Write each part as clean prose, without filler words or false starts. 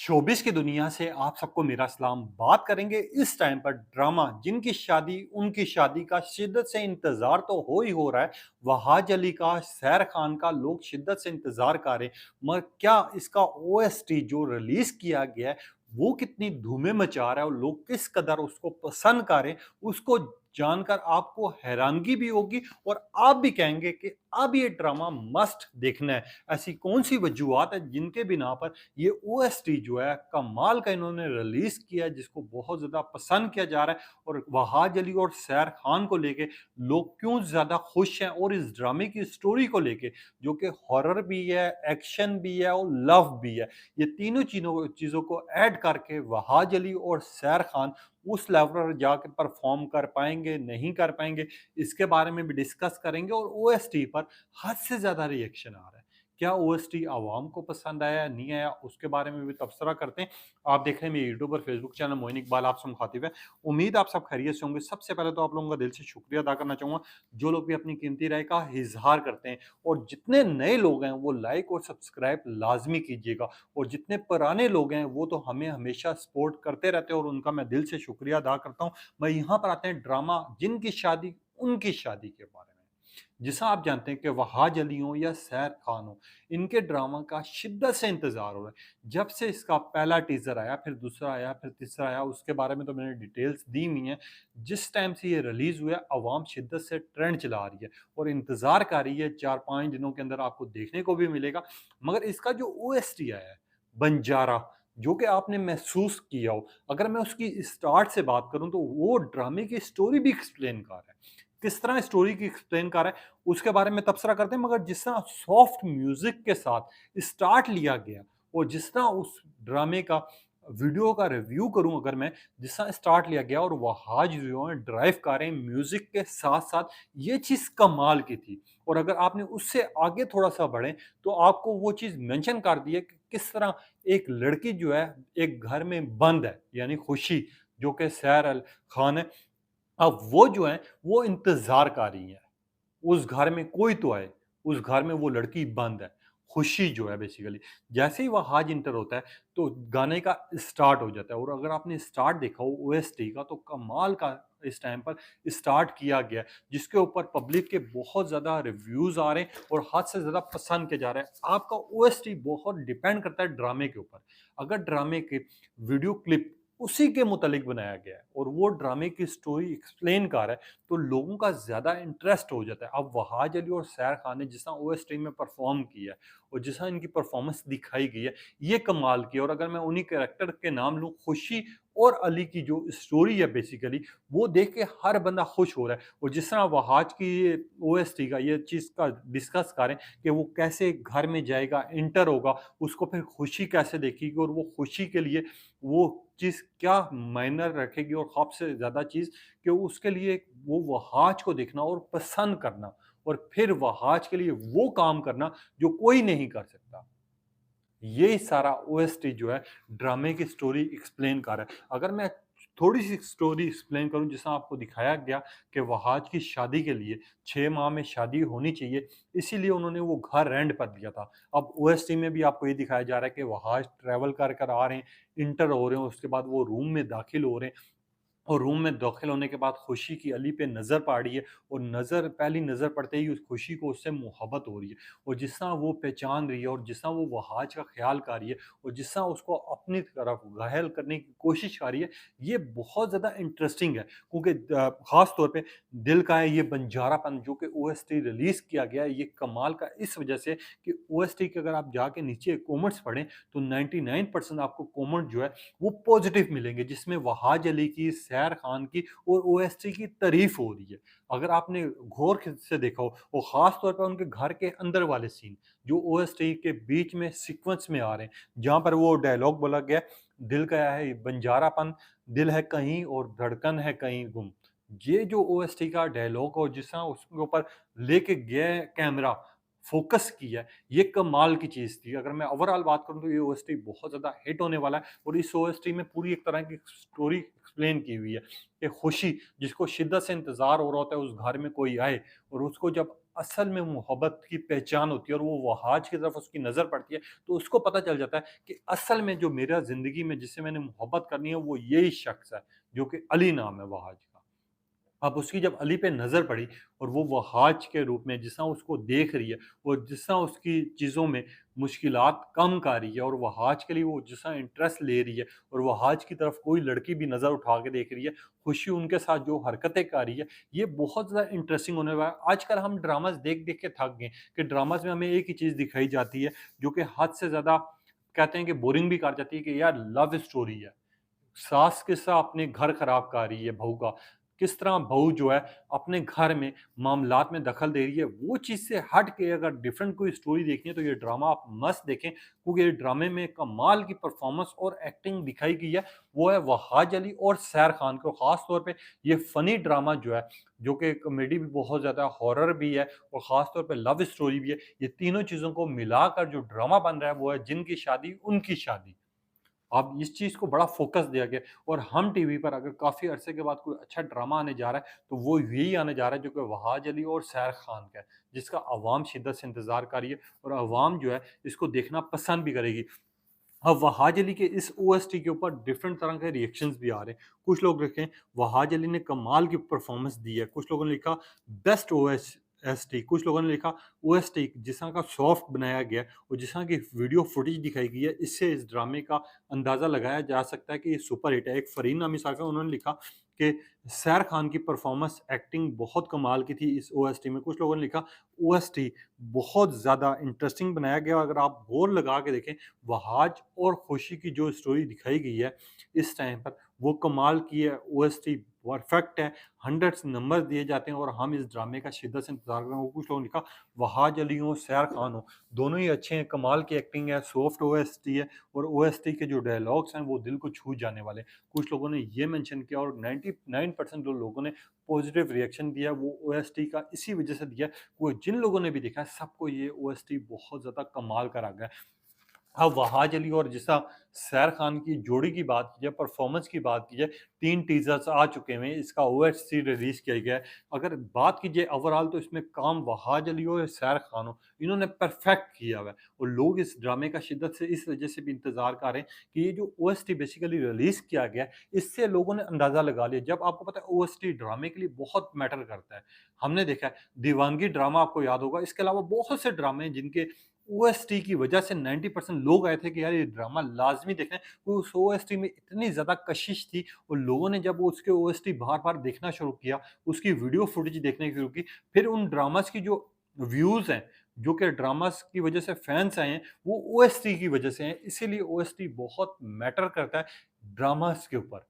Showbiz की दुनिया से आप सबको मेरा सलाम। बात करेंगे इस टाइम पर ड्रामा जिनकी शादी उनकी शादी का शिद्दत से इंतजार तो हो ही हो रहा है। वहाज अली का, सैर खान का लोग शिद्दत से इंतजार कर रहे हैं, मगर क्या इसका ओएसटी जो रिलीज किया गया है वो कितनी धूमें मचा रहा है और लोग किस कदर उसको पसंद कर रहे हैं, उसको जानकर आपको हैरानगी भी होगी और आप भी कहेंगे कि अब ये ड्रामा मस्ट देखना है। ऐसी कौन सी वजूहत है जिनके बिना पर ये ओएसटी जो है कमाल का इन्होंने रिलीज किया है, जिसको बहुत ज्यादा पसंद किया जा रहा है। और वहाज अली और सैर खान को लेके लोग क्यों ज्यादा खुश हैं, और इस ड्रामे की स्टोरी को लेके जो कि हॉरर भी है, एक्शन भी है और लव भी है, ये तीनों चीजों को ऐड करके वहाज अली और सैर खान उस लेवल पर जाकर परफॉर्म कर पाएंगे नहीं कर पाएंगे, इसके बारे में भी डिस्कस करेंगे। और ओएसटी पर हद से ज्यादा रिएक्शन आ रहा है। क्या ओएसटी आवाम को पसंद आया नहीं आया, उसके बारे में भी तबसरा करते हैं। आप देख रहे हैं मेरे यूट्यूब और फेसबुक चैनल मोइन इकबाल, आप सब मुखातिब है। उम्मीद आप सब खैरियत से होंगे। सबसे पहले तो आप लोगों का दिल से शुक्रिया अदा करना चाहूंगा जो लोग भी अपनी कीमती राय का इजहार करते हैं। और जितने नए लोग हैं वो लाइक और सब्सक्राइब लाजमी कीजिएगा, और जितने पुराने लोग हैं वो तो हमें हमेशा सपोर्ट करते रहते हैं और उनका मैं दिल से शुक्रिया अदा करता हूँ। मैं यहाँ पर आते हैं ड्रामा जिनकी शादी उनकी शादी के बारे में। जिसा आप जानते हैं कि वहाज अली हो या सैर खान हो, इनके ड्रामा का शिद्दत से इंतजार हो रहा है। जब से इसका पहला टीजर आया, फिर दूसरा आया, फिर तीसरा आया, उसके बारे में तो मैंने डिटेल्स दी हुई हैं। जिस टाइम से ये रिलीज हुआ है अवाम शिद्दत से ट्रेंड चला रही है और इंतजार कर रही है। 4-5 दिनों के अंदर आपको देखने को भी मिलेगा। मगर इसका जो ओएसटी आया है बंजारा, जो कि आपने महसूस किया हो, अगर मैं उसकी स्टार्ट से बात करूं तो वो ड्रामे की स्टोरी भी एक्सप्लेन कर रहा है। किस तरह स्टोरी की एक्सप्लेन कर रहा है उसके बारे में तबसरा करते हैं। मगर जिस तरह सॉफ्ट म्यूजिक के साथ स्टार्ट लिया गया और जिस तरह उस ड्रामे का वीडियो का रिव्यू करूं अगर मैं, जिस तरह स्टार्ट लिया गया और वहाज जो है ड्राइव कर रहे हैं म्यूजिक के साथ साथ, ये चीज कमाल की थी। और अगर आपने उससे आगे थोड़ा सा बढ़े तो आपको वो चीज मेंशन कर दी है कि किस तरह एक लड़की जो है एक घर में बंद है, यानी खुशी जो कि सैर अल खान है। अब वो जो है वो इंतजार कर रही है उस घर में कोई तो आए, उस घर में वो लड़की बंद है। खुशी जो है बेसिकली, जैसे ही वहाज इंटर होता है तो गाने का स्टार्ट हो जाता है। और अगर आपने स्टार्ट देखा हो ओएसटी का तो कमाल का इस टाइम पर स्टार्ट किया गया है, जिसके ऊपर पब्लिक के बहुत ज्यादा रिव्यूज आ रहे हैं और हद से ज्यादा पसंद किया जा रहा है। आपका ओएसटी बहुत डिपेंड करता है ड्रामे के ऊपर। अगर ड्रामे के वीडियो क्लिप उसी के मुतालिक बनाया गया है और वो ड्रामे की स्टोरी एक्सप्लेन कर रहा है तो लोगों का ज्यादा इंटरेस्ट हो जाता है। अब वहाज अली और सैर खान ने जिस तरह ओएसटी में परफॉर्म किया है और जिस तरह इनकी परफॉर्मेंस दिखाई गई है, ये कमाल की है। और अगर मैं उन्हीं कैरेक्टर के नाम लूं, खुशी और अली की जो स्टोरी है बेसिकली, वो देख के हर बंदा खुश हो रहा है। और जिस तरह वहाज की ओएसटी का ये चीज का डिस्कस करें कि वो कैसे घर में जाएगा, इंटर होगा, उसको फिर खुशी कैसे देखेगी और वो खुशी के लिए वो चीज क्या मायने रखेगी, और सबसे ज्यादा चीज कि उसके लिए वो वहाज को देखना और पसंद करना और फिर वहाज के लिए वो काम करना जो कोई नहीं कर सकता। ये सारा ओएसटी जो है ड्रामे की स्टोरी एक्सप्लेन कर रहा है। अगर मैं थोड़ी सी स्टोरी एक्सप्लेन करूं, जिसमें आपको दिखाया गया कि वहाज की शादी के लिए 6 माह में शादी होनी चाहिए, इसीलिए उन्होंने वो घर रेंट पर दिया था। अब ओएसटी में भी आपको ये दिखाया जा रहा है कि वहाज ट्रैवल कर कर आ रहे हैं, इंटर हो रहे हैं, उसके बाद वो रूम में दाखिल हो रहे हैं। और रूम में दाखिल होने के बाद खुशी की अली पे नज़र पड़ रही है और नज़र पहली नज़र पड़ते ही उस खुशी को उससे मोहब्बत हो रही है। और जिस तरह वो पहचान रही है और जिस तरह वो वहाज का ख्याल कर रही है और जिस तरह उसको अपनी तरफ घायल करने की कोशिश कर रही है, ये बहुत ज़्यादा इंटरेस्टिंग है। क्योंकि ख़ास तौर पे दिल का है ये बंजारापन जो कि ओएसटी रिलीज़ किया गया है, ये कमाल का इस वजह से कि ओएसटी के अगर आप जाके नीचे कमेंट्स पढ़ें तो 99% आपको कमेंट जो है वो पॉजिटिव मिलेंगे, जिसमें वहाज अली की, सैर खान की और ओएसटी की तारीफ हो रही है। अगर आपने गौर से देखा हो और खास तौर पर उनके घर के अंदर वाले सीन जो ओएसटी के बीच में सीक्वेंस में आ रहे हैं, जहां पर वो डायलॉग बोला गया, दिल का है बंजारापन, दिल है कहीं और धड़कन है कहीं गुम। ये जो ओएसटी का डायलॉग और जिस तरह उसके ऊपर लेके गया कैमरा, फोकस किया है, ये कमाल की चीज़ थी। अगर मैं ओवरऑल बात करूँ तो ये ओएसटी बहुत ज़्यादा हिट होने वाला है और इस ओएसटी में पूरी एक तरह की स्टोरी एक्सप्लेन की हुई है कि खुशी जिसको शिद्दत से इंतज़ार हो रहा होता है उस घर में कोई आए और उसको जब असल में मोहब्बत की पहचान होती है और वो वहाज की तरफ उसकी नज़र पड़ती है, तो उसको पता चल जाता है कि असल में जो मेरा ज़िंदगी में जिससे मैंने मोहब्बत करनी है वो यही शख्स है, जो कि अली नाम है वहाज का। अब उसकी जब अली पे नज़र पड़ी और वो वहाज के रूप में जिस तरह उसको देख रही है और जिस तरह उसकी चीज़ों में मुश्किलात कम कर रही है और वहाज के लिए वो जिस तरह इंटरेस्ट ले रही है और वहाज की तरफ कोई लड़की भी नज़र उठा के देख रही है, खुशी उनके साथ जो हरकतें कर रही है, ये बहुत ज़्यादा इंटरेस्टिंग होने वाला है। आजकल हम ड्रामास देख-देख के थक गए कि ड्रामास में हमें एक ही चीज़ दिखाई जाती है, जो कि हद से ज़्यादा कहते हैं कि बोरिंग भी कर जाती है कि यार लव स्टोरी है। सास किस तरह अपने घर खराब कर रही है बहू का, किस तरह बहू जो है अपने घर में मामलात में दखल दे रही है, वो चीज़ से हट के अगर डिफरेंट कोई स्टोरी देखनी है तो ये ड्रामा आप मस्ट देखें, क्योंकि ये ड्रामे में कमाल की परफॉर्मेंस और एक्टिंग दिखाई गई है, वो है वहाज अली और सैर खान को। ख़ास तौर पे ये फ़नी ड्रामा जो है, जो कि कॉमेडी भी बहुत ज़्यादा, हॉरर भी है और ख़ास तौर पे लव स्टोरी भी है, ये तीनों चीज़ों को मिलाकर जो ड्रामा बन रहा है वो है जिनकी शादी उनकी शादी। अब इस चीज़ को बड़ा फ़ोकस दिया गया और हम टीवी पर अगर काफ़ी अरसे के बाद कोई अच्छा ड्रामा आने जा रहा है, तो वो यही आने जा रहा है जो कि वहाज अली और सैर खान का है, जिसका अवाम शिद्दत से इंतज़ार कर रही है और अवाम जो है इसको देखना पसंद भी करेगी। अब वहाज अली के इस ओएसटी के ऊपर डिफरेंट तरह के रिएक्शंस भी आ रहे हैं। कुछ लोग देखें वहाज अली ने कमाल की परफ़ॉर्मेंस दी है, कुछ लोगों ने लिखा बेस्ट ओएसटी, कुछ लोगों ने लिखा ओएसटी जिस तरह का सॉफ्ट बनाया गया है और जिस तरह की वीडियो फुटेज दिखाई गई है, इससे इस ड्रामे का अंदाज़ा लगाया जा सकता है कि ये सुपर हिट है। एक फरीन नामी साहब है, उन्होंने लिखा कि सैर खान की परफ़ॉर्मेंस एक्टिंग बहुत कमाल की थी इस ओएसटी में। कुछ लोगों ने लिखा ओएसटी बहुत ज़्यादा इंटरेस्टिंग बनाया गया। अगर आप गौर लगा के देखें, वहाज और खुशी की जो स्टोरी दिखाई गई है इस टाइम पर, वो कमाल की है। ओएसटी परफेक्ट है, 100 नंबर दिए जाते हैं और हम इस ड्रामे का शिद्दत से इंतजार कर रहे हैं। कुछ लोगों ने लिखा वहाज अली हो सैर खान हो, दोनों ही अच्छे हैं, कमाल की एक्टिंग है, सॉफ्ट ओएसटी है और ओएसटी के जो डायलॉग्स हैं वो दिल को छू जाने वाले हैं। कुछ लोगों ने ये मेंशन किया और 99% जो लोगों ने पॉजिटिव रिएक्शन दिया वो ओएसटी का इसी वजह से दिया। वो जिन लोगों ने भी देखा है सबको ये ओएसटी बहुत ज़्यादा कमाल का लगा है। हाँ, वहाज अली और जिसा सैर खान की जोड़ी की बात की जाए, परफ़ॉर्मेंस की बात की जाए, 3 टीज़र्स आ चुके हैं, इसका ओएचसी रिलीज़ किया गया है। अगर बात कीजिए ओवरऑल तो इसमें काम वहाज अली हो या सैर खान हो, इन्होंने परफ़ेक्ट किया हुआ है और लोग इस ड्रामे का शिद्दत से इस वजह से भी इंतज़ार कर रहे हैं कि ये जो ओएसटी बेसिकली रिलीज़ किया गया है, इससे लोगों ने अंदाज़ा लगा लिया। जब आपको पता है ओएसटी ड्रामे के लिए बहुत मैटर करता है। हमने देखा है दीवानगी ड्रामा आपको याद होगा, इसके अलावा बहुत से ड्रामे हैं जिनके ओएसटी की वजह से 90% लोग आए थे कि यार ये ड्रामा लाज़मी देखना है। वो उस ओएसटी में इतनी ज़्यादा कशिश थी और लोगों ने जब वो उसके ओएसटी बार-बार देखना शुरू किया, उसकी वीडियो फुटेज देखना शुरू की, फिर उन ड्रामास की जो व्यूज़ हैं, जो कि ड्रामास की वजह से फैन्स आए हैं, वो ओएसटी की वजह से हैं। इसीलिए ओएसटी बहुत मैटर करता है ड्रामास के ऊपर।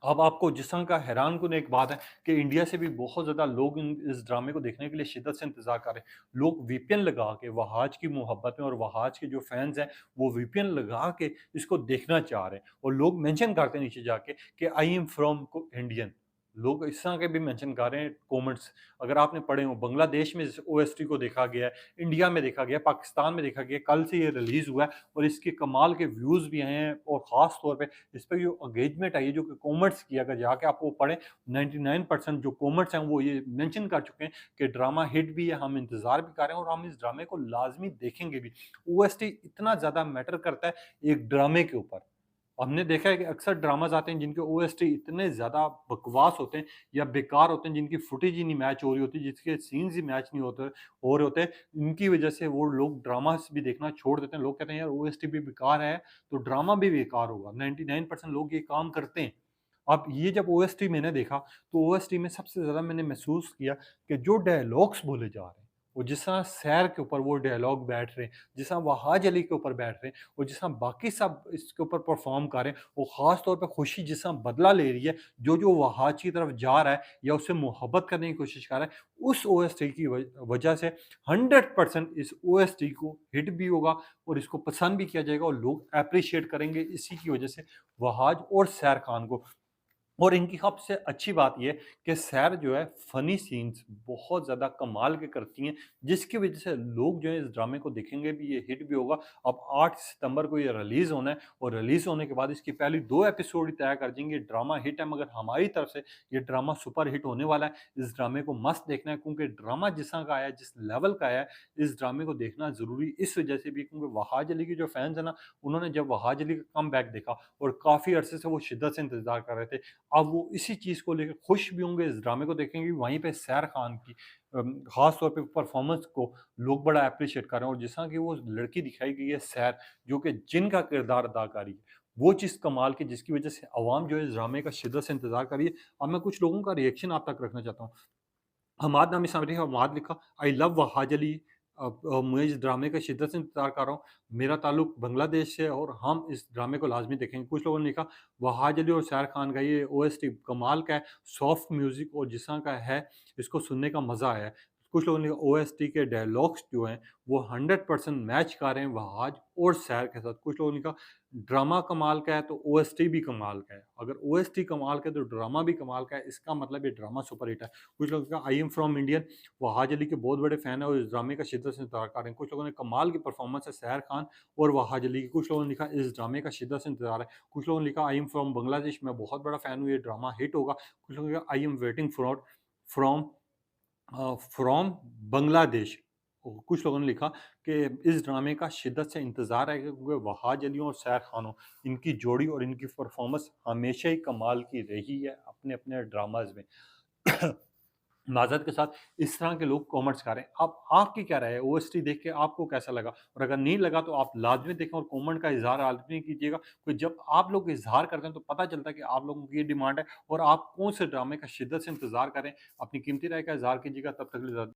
अब आपको जिस तरह का हैरानकुन एक बात है कि इंडिया से भी बहुत ज़्यादा लोग इन इस ड्रामे को देखने के लिए शिद्दत से इंतज़ार कर रहे हैं। लोग वीपीएन लगा के वहाज की मोहब्बत में और वहाज के जो फैन्स हैं, वो वीपीएन लगा के इसको देखना चाह रहे हैं और लोग मेंशन करते हैं नीचे जाके कि आई एम फ्रॉम को इंडियन। लोग इस तरह के भी मेंशन कर रहे हैं कमेंट्स। अगर आपने पढ़े हो बांग्लादेश में इस ओएसटी को देखा गया है, इंडिया में देखा गया, पाकिस्तान में देखा गया, कल से ये रिलीज़ हुआ है और इसके कमाल के व्यूज़ भी आए हैं और ख़ास तौर पे इस पे जो एंगेजमेंट आई है, जो कि कमेंट्स किया, अगर जाके आप वो पढ़ें, 99% जो कमेंट्स हैं वो ये मेंशन कर चुके हैं कि ड्रामा हिट भी है, हम इंतज़ार भी कर रहे हैं और हम इस ड्रामे को लाज़मी देखेंगे भी। ओएसटी इतना ज़्यादा मैटर करता है एक ड्रामे के ऊपर। हमने देखा है कि अक्सर ड्रामाज़ आते हैं जिनके ओएसटी इतने ज़्यादा बकवास होते हैं या बेकार होते हैं, जिनकी फुटेज ही नहीं मैच हो रही होती, जिसके सीन्स ही मैच नहीं होते हो रहे होते, इनकी वजह से वो लोग ड्रामास भी देखना छोड़ देते हैं। लोग कहते हैं यार ओएसटी भी बेकार है, तो ड्रामा भी बेकार होगा। 99% लोग ये काम करते हैं। अब ये जब ओएसटी मैंने देखा, तो ओएसटी में सबसे ज़्यादा मैंने महसूस किया कि जो डायलॉग्स बोले जा रहे हैं, वो जिस तरह सैर के ऊपर वो डायलॉग बैठ रहे हैं, जिस तरह वहाज अली के ऊपर बैठ रहे हैं और जिस तरह बाकी सब इसके ऊपर परफ़ॉर्म कर रहे हैं, वो ख़ास तौर पे खुशी जिस तरह बदला ले रही है, जो-जो वहाज की तरफ जा रहा है या उससे मोहब्बत करने की कोशिश कर रहा है, उस ओएसटी की वजह से 100% इस ओएसटी को हिट भी होगा और इसको पसंद भी किया जाएगा और लोग एप्रिशिएट करेंगे इसी की वजह से वहाज और सैर खान को। और इनकी सबसे अच्छी बात ये है कि सैर जो है फ़नी सीन्स बहुत ज़्यादा कमाल के करती हैं, जिसकी वज़ह से लोग जो है इस ड्रामे को देखेंगे भी, ये हिट भी होगा। अब 8 सितंबर को ये रिलीज़ होना है और रिलीज़ होने के बाद इसकी पहली 2 एपिसोड ही तय कर देंगे। ड्रामा हिट है, मगर हमारी तरफ से ये ड्रामा सुपर हिट होने वाला है। इस ड्रामे को मस्ट देखना है, क्योंकि ड्रामा जिस तरह का आया है, जिस लेवल का आया है, इस ड्रामे को देखना ज़रूरी इस वज़ह से भी, क्योंकि वहाज अली के जो फैन्स हैं ना, उन्होंने जब वहाज अली का कमबैक देखा और काफ़ी अरसे से वो शिद्दत से इंतज़ार कर रहे थे। अब वो इसी चीज़ को लेके खुश भी होंगे, इस ड्रामे को देखेंगे, वहीं पे सैर खान की ख़ास तौर पे परफ़ॉर्मेंस को लोग बड़ा एप्रिशिएट कर रहे हैं और जिस तरह की वो लड़की दिखाई गई है सैर, जो कि जिन का किरदार अदा कर रही है, वो चीज़ कमाल की, जिसकी वज़ह से अवाम जो है इस ड्रामे का शिद्दत से इंतज़ार कर रही है। अब मैं कुछ लोगों का रिएक्शन आप तक रखना चाहता हूँ। हमाद नामी सामरी है, हमाद लिखा, आई लव वहाज अली। मैं इस ड्रामे का शिद्दत से इंतज़ार कर रहा हूँ। मेरा ताल्लुक बांग्लादेश से है और हम इस ड्रामे को लाज़मी देखेंगे। कुछ लोगों ने लिखा, वहाज अली और शायर खान का ये ओएसटी कमाल का है, सॉफ्ट म्यूज़िक और जिस तरह का है, इसको सुनने का मज़ा आया है। कुछ लोगों ने ओएसटी के डायलॉग्स जो हैं, वो 100% मैच कर रहे हैं वहाज और सैर के साथ। कुछ लोगों ने कहा, ड्रामा कमाल का है तो ओएसटी भी कमाल का है। अगर ओएसटी कमाल का है तो ड्रामा भी कमाल का है, इसका मतलब ये ड्रामा सुपर हिट है। कुछ लोगों ने कहा, I am from Indian, Wahaj Ali के बहुत बड़े फ़ैन हैं और इस ड्रामे का शिद्दत से इंतज़ार कर रहे हैं। कुछ लोगों ने कमाल की परफ़ॉर्मेंस है सैर खान और वहाज अली की। कुछ लोगों ने लिखा, इस ड्रामे का शिद्दत से इंतज़ार है। कुछ लोगों ने लिखा, आई एम फ्रॉम बांग्लादेश, मैं बहुत बड़ा फ़ैन हूँ, ये ड्रामा हिट होगा। कुछ लोगों ने कहा, I am waiting for from from Bangladesh. कुछ लोगों ने लिखा कि इस ड्रामे का शिद्दत से इंतज़ार है, क्योंकि वहाज अली और सैर खानों, इनकी जोड़ी और इनकी परफ़ॉर्मेंस हमेशा ही कमाल की रही है अपने-अपने ड्रामाज़ में। माज़रत के साथ इस तरह के लोग कमेंट्स कर रहे हैं। अब आपकी क्या राय है? ओएसटी देख के आपको कैसा लगा? और अगर नहीं लगा तो आप लाज़मी देखें और कमेंट का इज़हार लाज़मी कीजिएगा। तो जब आप लोग इज़हार करते हैं तो पता चलता है कि आप लोगों की ये डिमांड है और आप कौन से ड्रामे का शिद्दत से इंतज़ार कर रहे हैं। अपनी कीमती राय का इज़हार कीजिएगा। तब तक के लिए